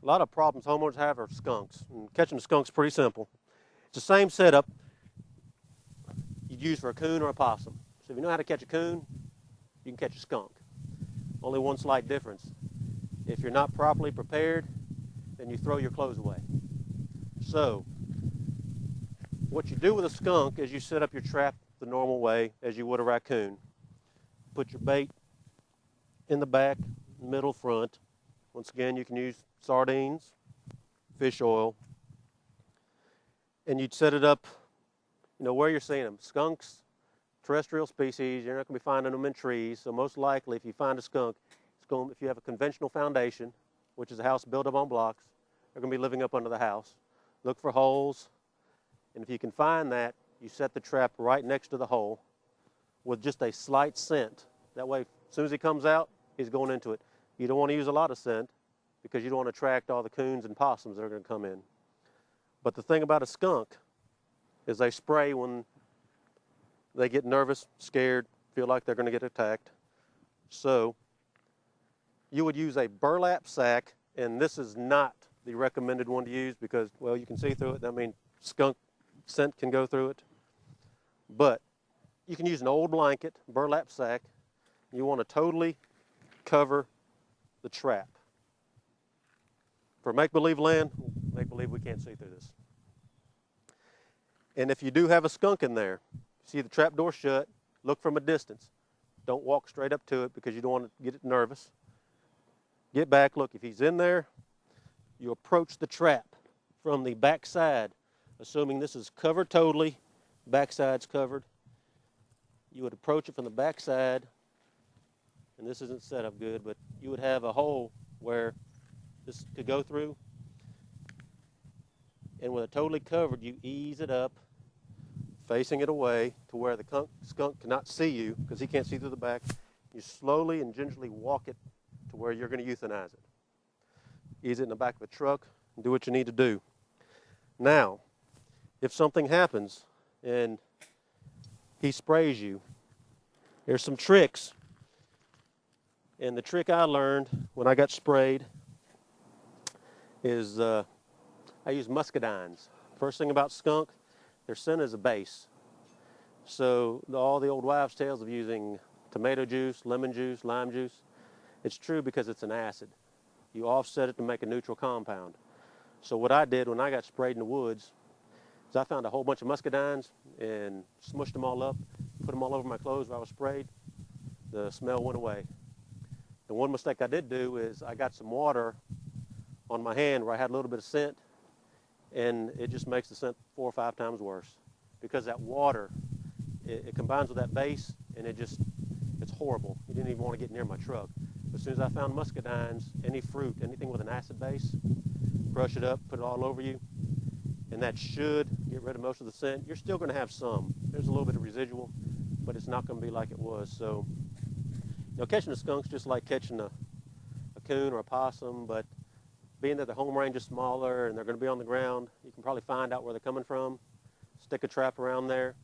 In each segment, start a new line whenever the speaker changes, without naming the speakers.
A lot of problems homeowners have are skunks. And catching a skunk's pretty simple. It's the same setup you'd use for a coon or a possum. So if you know how to catch a coon, you can catch a skunk. Only one slight difference. If you're not properly prepared, then you throw your clothes away. So what you do with a skunk is you set up your trap the normal way as you would a raccoon. Put your bait in the back, middle, front. Once again, you can use sardines, fish oil, and you'd set it up, where you're seeing them. Skunks, terrestrial species, you're not going to be finding them in trees, so most likely if you find a skunk, if you have a conventional foundation, which is a house built up on blocks, they're going to be living up under the house. Look for holes, and if you can find that, you set the trap right next to the hole with just a slight scent. That way, as soon as he comes out, he's going into it. You don't want to use a lot of scent because you don't want to attract all the coons and possums that are going to come in. But the thing about a skunk is they spray when they get nervous, scared, feel like they're going to get attacked. So you would use a burlap sack, and this is not the recommended one to use because, well, you can see through it. I mean, skunk scent can go through it. But you can use an old blanket, burlap sack. You want to totally cover the trap. For make-believe land, make-believe we can't see through this. And if you do have a skunk in there, see the trap door shut, look from a distance. Don't walk straight up to it because you don't want to get it nervous. Get back, look, if he's in there, you approach the trap from the back side, assuming this is covered totally, backside's covered. You would approach it from the back side, and this isn't set up good, but you would have a hole where this could go through. And with it totally covered, you ease it up, facing it away to where the skunk cannot see you because he can't see through the back. You slowly and gingerly walk it to where you're going to euthanize it. Ease it in the back of a truck and do what you need to do. Now, if something happens and he sprays you, there's some tricks. And the trick I learned when I got sprayed is I use muscadines. First thing about skunk, their scent is a base. So all the old wives' tales of using tomato juice, lemon juice, lime juice, it's true because it's an acid. You offset it to make a neutral compound. So what I did when I got sprayed in the woods is I found a whole bunch of muscadines and smushed them all up, put them all over my clothes where I was sprayed. The smell went away. The one mistake I did do is I got some water on my hand where I had a little bit of scent, and it just makes the scent 4 or 5 times worse because that water, it combines with that base, and it's horrible. You didn't even want to get near my truck. But as soon as I found muscadines, any fruit, anything with an acid base, crush it up, put it all over you, and that should get rid of most of the scent. You're still going to have some. There's a little bit of residual, but it's not going to be like it was. So, catching a skunk's just like catching a coon or a possum, but being that the home range is smaller and they're going to be on the ground, you can probably find out where they're coming from, stick a trap around there.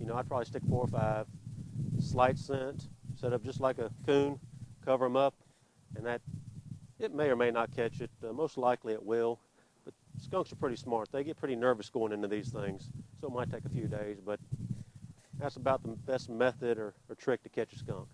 I'd probably stick 4 or 5, slight scent, set up just like a coon, cover them up, and that it may or may not catch it. Most likely it will, but skunks are pretty smart. They get pretty nervous going into these things, so it might take a few days, but that's about the best method or trick to catch a skunk.